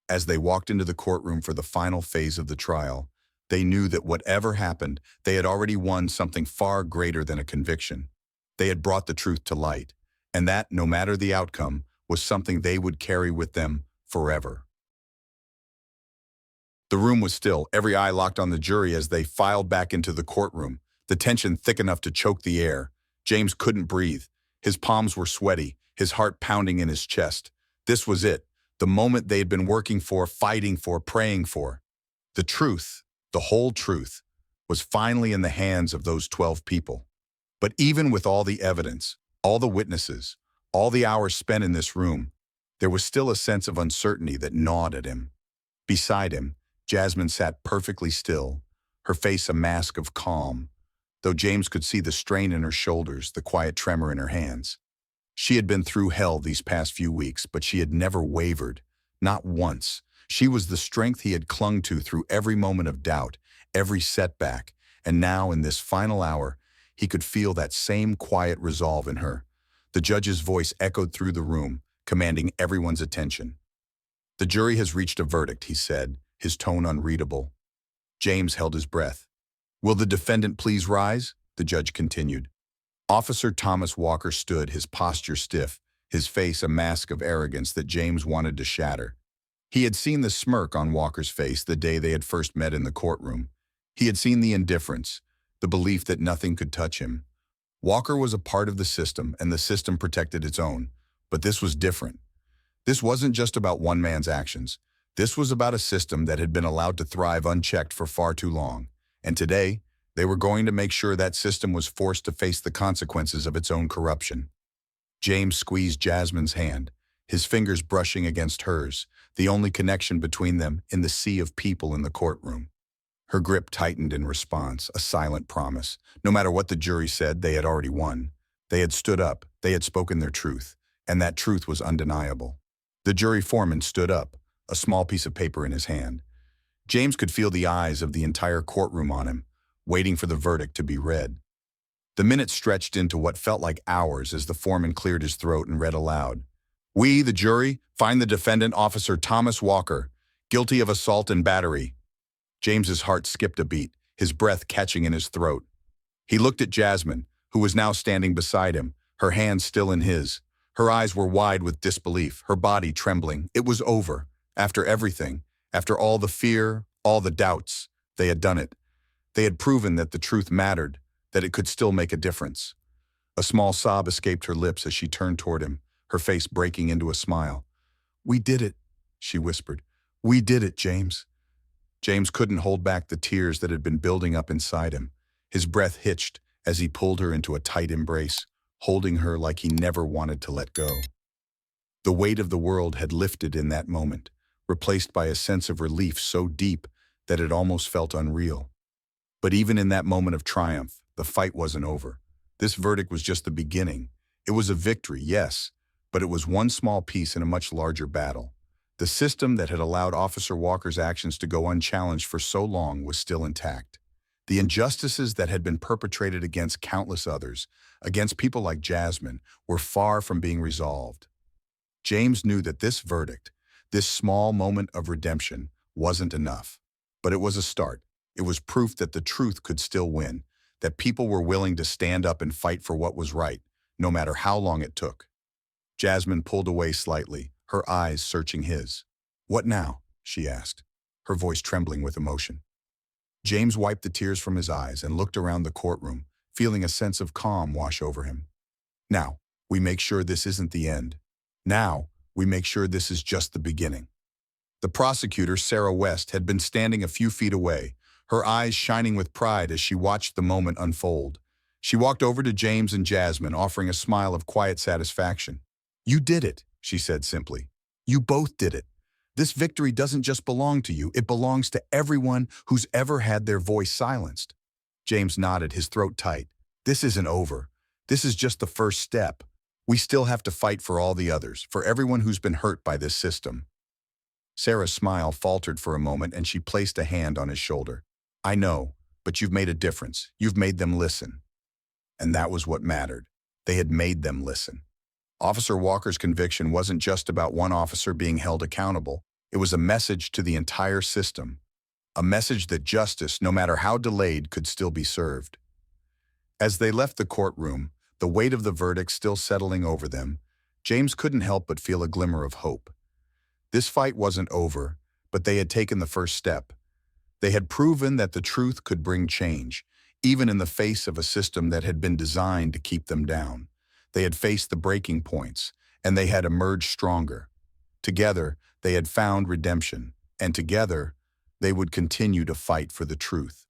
As they walked into the courtroom for the final phase of the trial, they knew that whatever happened, they had already won something far greater than a conviction. They had brought the truth to light, and that, no matter the outcome, was something they would carry with them forever. The room was still, every eye locked on the jury as they filed back into the courtroom, the tension thick enough to choke the air. James couldn't breathe. His palms were sweaty, his heart pounding in his chest. This was it, the moment they had been working for, fighting for, praying for. The truth, the whole truth, was finally in the hands of those 12 people. But even with all the evidence, all the witnesses, all the hours spent in this room, there was still a sense of uncertainty that gnawed at him. Beside him, Jasmine sat perfectly still, her face a mask of calm, though James could see the strain in her shoulders, the quiet tremor in her hands. She had been through hell these past few weeks, but she had never wavered, not once. She was the strength he had clung to through every moment of doubt, every setback, and now in this final hour, he could feel that same quiet resolve in her. The judge's voice echoed through the room, commanding everyone's attention. "The jury has reached a verdict," he said, his tone unreadable. James held his breath. "Will the defendant please rise?" the judge continued. Officer Thomas Walker stood, his posture stiff, his face a mask of arrogance that James wanted to shatter. He had seen the smirk on Walker's face the day they had first met in the courtroom. He had seen the indifference, the belief that nothing could touch him. Walker was a part of the system, and the system protected its own. But this was different. This wasn't just about one man's actions. This was about a system that had been allowed to thrive unchecked for far too long. And today, they were going to make sure that system was forced to face the consequences of its own corruption. James squeezed Jasmine's hand, his fingers brushing against hers, the only connection between them in the sea of people in the courtroom. Her grip tightened in response, a silent promise. No matter what the jury said, they had already won. They had stood up, they had spoken their truth, and that truth was undeniable. The jury foreman stood up, a small piece of paper in his hand. James could feel the eyes of the entire courtroom on him, waiting for the verdict to be read. The minutes stretched into what felt like hours as the foreman cleared his throat and read aloud. "We, the jury, find the defendant, Officer Thomas Walker, guilty of assault and battery." James's heart skipped a beat, his breath catching in his throat. He looked at Jasmine, who was now standing beside him, her hands still in his. Her eyes were wide with disbelief, her body trembling. It was over. After everything, after all the fear, all the doubts, they had done it. They had proven that the truth mattered, that it could still make a difference. A small sob escaped her lips as she turned toward him, her face breaking into a smile. "We did it," she whispered. "We did it, James." James couldn't hold back the tears that had been building up inside him. His breath hitched as he pulled her into a tight embrace, holding her like he never wanted to let go. The weight of the world had lifted in that moment, replaced by a sense of relief so deep that it almost felt unreal. But even in that moment of triumph, the fight wasn't over. This verdict was just the beginning. It was a victory, yes, but it was one small piece in a much larger battle. The system that had allowed Officer Walker's actions to go unchallenged for so long was still intact. The injustices that had been perpetrated against countless others, against people like Jasmine, were far from being resolved. James knew that this verdict, this small moment of redemption, wasn't enough. But it was a start. It was proof that the truth could still win, that people were willing to stand up and fight for what was right, no matter how long it took. Jasmine pulled away slightly, her eyes searching his. "What now?" she asked, her voice trembling with emotion. James wiped the tears from his eyes and looked around the courtroom, feeling a sense of calm wash over him. "Now, we make sure this isn't the end. Now, we make sure this is just the beginning." The prosecutor, Sarah West, had been standing a few feet away, her eyes shining with pride as she watched the moment unfold. She walked over to James and Jasmine, offering a smile of quiet satisfaction. "You did it," she said simply. "You both did it. This victory doesn't just belong to you, it belongs to everyone who's ever had their voice silenced." James nodded, his throat tight. "This isn't over. This is just the first step. We still have to fight for all the others, for everyone who's been hurt by this system." Sarah's smile faltered for a moment and she placed a hand on his shoulder. "I know, but you've made a difference. You've made them listen." And that was what mattered. They had made them listen. Officer Walker's conviction wasn't just about one officer being held accountable. It was a message to the entire system, a message that justice, no matter how delayed, could still be served. As they left the courtroom, the weight of the verdict still settling over them, James couldn't help but feel a glimmer of hope. This fight wasn't over, but they had taken the first step. They had proven that the truth could bring change, even in the face of a system that had been designed to keep them down. They had faced the breaking points, and they had emerged stronger. Together, they had found redemption, and together, they would continue to fight for the truth.